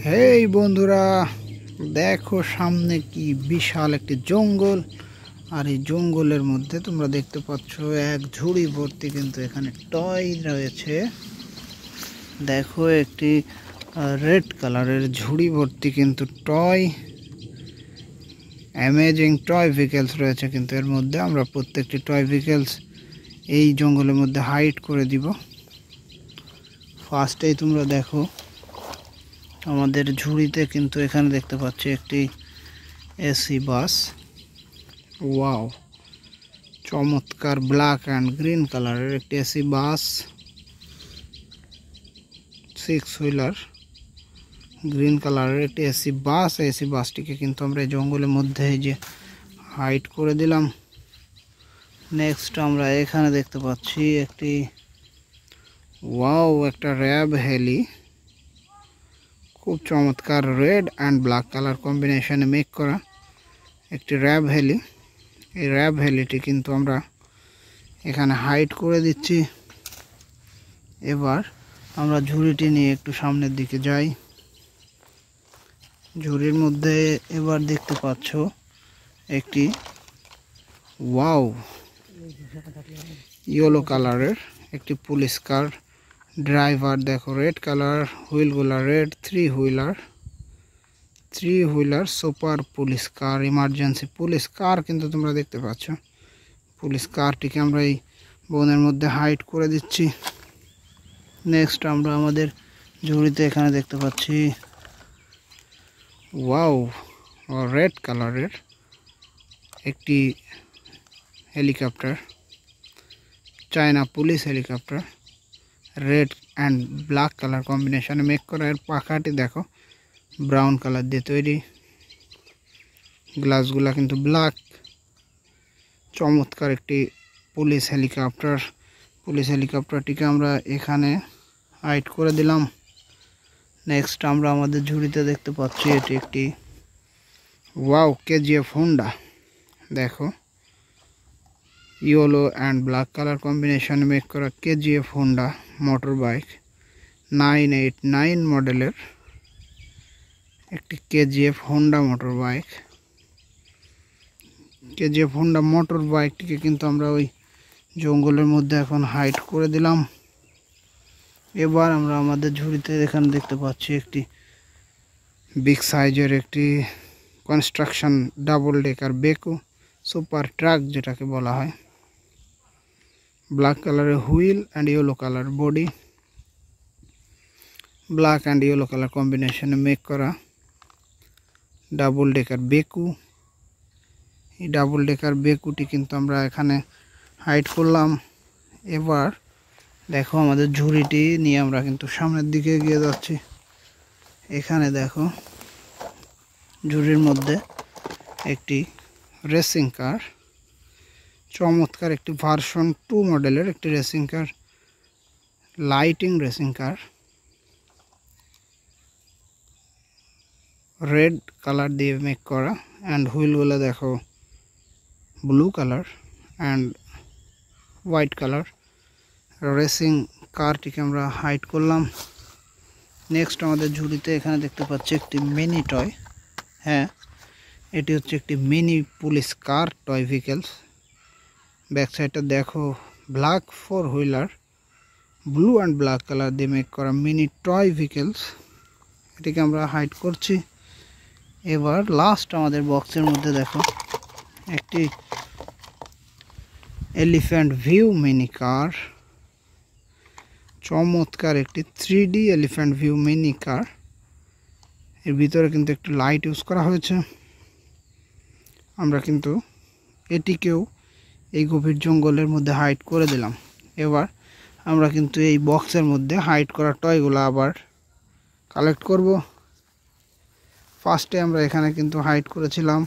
হেই বন্ধুরা, দেখো সামনে কি বিশাল একটি জঙ্গল। আর এই জঙ্গলের মধ্যে তোমরা দেখতে পাচ্ছ এক ঝুড়ি ভর্তি কিন্তু এখানে টয় রয়েছে। দেখো একটি রেড কালারের ঝুড়ি ভর্তি কিন্তু টয়, অ্যামেজিং টয় ভেহিকলস রয়েছে কিন্তু এর মধ্যে। আমরা প্রত্যেকটি টয় ভেহিকলস এই জঙ্গলের মধ্যে হাইড করে দিব। ফার্স্টেই তোমরা দেখো আমাদের ঝুড়িতে কিন্তু এখানে দেখতে পাচ্ছি একটি এসি বাস। ওয়াও, চমৎকার ব্ল্যাক অ্যান্ড গ্রিন কালারের একটি এসি বাস, 6 হুইলার গ্রিন কালারের একটি এসি বাস। এসি বাসটিকে কিন্তু আমরা এই জঙ্গলের মধ্যে যে হাইড করে দিলাম। নেক্সট আমরা এখানে দেখতে পাচ্ছি একটি ওয়াও, একটা র্যাব হেলি, খুব চমৎকার রেড অ্যান্ড ব্ল্যাক কালার কম্বিনেশনে মেক করা একটি র্যাব হেলি। এই র্যাব হেলিটি কিন্তু আমরা এখানে হাইড করে দিচ্ছি। এবার আমরা ঝুড়িটি নিয়ে একটু সামনের দিকে যাই। ঝুড়ির মধ্যে এবার দেখতে পাচ্ছ একটি ওয়াও ইয়েলো কালারের একটি পুলিশ কার। ড্রাইভার দেখো রেড কালার, হুইলগুলা red, 3 wheeler super police car, emergency police car কিন্তু তোমরা দেখতে পাচ্ছ। পুলিশ কারটিকে আমরা এই বনের মধ্যে হাইড করে দিচ্ছি। নেক্সট আমরা আমাদের ঝুড়িতে এখানে দেখতে পাচ্ছি ওয়াও, রেড কালারের একটি helicopter, China police helicopter, red and black colour কম্বিনেশনে মেক করা। এর পাখাটি দেখো ব্রাউন কালার দিয়ে তৈরি, গ্লাসগুলা কিন্তু ব্ল্যাক। চমৎকার একটি পুলিশ হেলিকপ্টার। পুলিশ হেলিকপ্টারটিকে আমরা এখানে হাইড করে দিলাম। নেক্সট আমরা আমাদের ঝুড়িতে দেখতে পাচ্ছি এটি একটি ওয়াও কেজিএফ হোন্ডা। দেখো ইয়েলো অ্যান্ড ব্ল্যাক কালার কম্বিনেশনে মেক করা কেজিএফ হোন্ডা মোটর বাইক, 989 মডেলের একটি KGF Honda motor bike. KGF Honda motor বাইকটিকে কিন্তু আমরা ওই জঙ্গলের মধ্যে এখন হাইড করে দিলাম। এবার আমরা আমাদের ঝুড়িতে এখানে দেখতে পাচ্ছি একটি বিগ সাইজের একটি কনস্ট্রাকশন ডাবল ডেকার বেকু সুপার ট্রাক যেটাকে বলা হয়। ব্ল্যাক কালারের wheel and yellow colour body, black and yellow colour কম্বিনেশনে মেক করা ডাবল ডেকার বেকু। এই ডাবল ডেকার বেকুটি কিন্তু আমরা এখানে হাইড করলাম। এবার দেখো আমাদের ঝুড়িটি নিয়ে আমরা কিন্তু সামনের দিকে এগিয়ে যাচ্ছি। এখানে দেখো ঝুড়ির মধ্যে একটি রেসিং কার, চমৎকার একটি ভার্সন 2 মডেলের একটি racing car, lighting racing car, red colour দিয়ে মেক করা। অ্যান্ড হুইলগুলো দেখো blue colour and white colour. Racing কারটিকে আমরা হাইড করলাম। নেক্সট আমাদের ঝুড়িতে এখানে দেখতে পাচ্ছি একটি মিনি টয়। হ্যাঁ, এটি হচ্ছে একটি মিনি পুলিশ কার টয় ভেহিকলস। ব্যাক সাইডটা দেখো black 4 wheeler blue and black colour দিয়ে মেক করা মিনি টয় ভেহিকলস। এটিকে আমরা হাইড করছি। এবার লাস্ট আমাদের বক্সের মধ্যে দেখো একটি এলিফ্যান্ট ভিউ মিনি কার, চমৎকার একটি 3D এলিফ্যান্ট ভিউ মিনি কার। এর ভিতরে কিন্তু একটু লাইট ইউজ করা হয়েছে। আমরা কিন্তু এটিকেও এই গভীর জঙ্গলের মধ্যে হাইড করে দিলাম। এবার আমরা কিন্তু এই বক্সের মধ্যে হাইড করা টয়গুলো আবার কালেক্ট করব। ফার্স্টে আমরা এখানে কিন্তু হাইড করেছিলাম,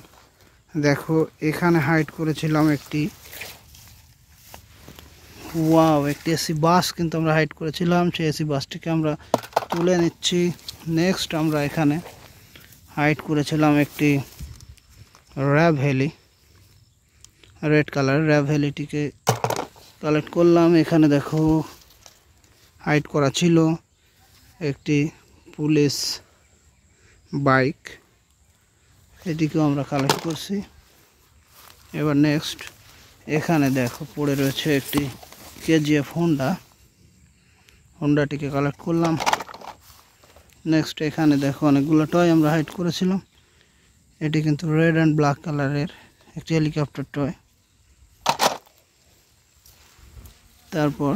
দেখো এখানে হাইড করেছিলাম একটি ওয়াও একটি এসি বাস কিন্তু আমরা হাইড করেছিলাম। সেই এসি বাসটিকে আমরা তুলে নিচ্ছি। নেক্সট আমরা এখানে হাইড করেছিলাম একটি RAB heli, red colour RAB হেলিটিকে কালেক্ট করলাম। এখানে দেখো হাইড করা ছিল একটি পুলিশ বাইক, এটিকেও আমরা কালেক্ট করছি। এবার নেক্সট এখানে দেখো পড়ে রয়েছে একটি কেজিএফ হোন্ডাটিকে কালেক্ট করলাম। নেক্সট এখানে দেখো অনেকগুলো টয় আমরা হাইড করেছিলাম। এটি কিন্তু রেড অ্যান্ড ব্ল্যাক কালারের একটি হেলিকপ্টার টয়। তারপর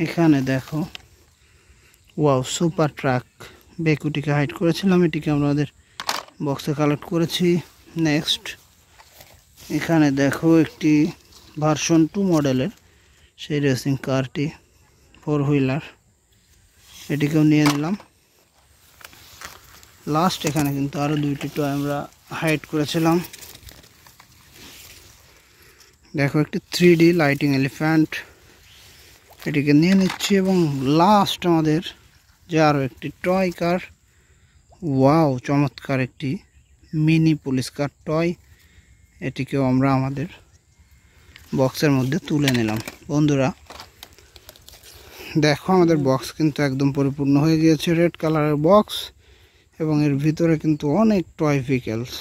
এখানে দেখো ওয়াও সুপার ট্রাক বেকুটিকে হাইড করেছিলাম, এটিকে আমাদের বক্সে কালেক্ট করেছি। নেক্সট এখানে দেখো একটি ভার্সন 2 মডেলের সেই রেসিং কারটি 4 হুইলার, এটিকেও নিয়ে নিলাম। লাস্ট এখানে কিন্তু আরও 2টি টয় আমরা হাইড করেছিলাম। দেখো একটি 3D লাইটিং এলিফ্যান্ট, এটিকে নিয়ে নিচ্ছি। এবং লাস্ট আমাদের যে আরও একটি টয় কার, ওয়াও চমৎকার একটি মিনি পুলিশ কার টয়, এটিকেও আমরা আমাদের বক্সের মধ্যে তুলে নিলাম। বন্ধুরা দেখো আমাদের বক্স কিন্তু একদম পরিপূর্ণ হয়ে গিয়েছে, রেড কালারের বক্স, এবং এর ভিতরে কিন্তু অনেক টয় ভেহিকেলস।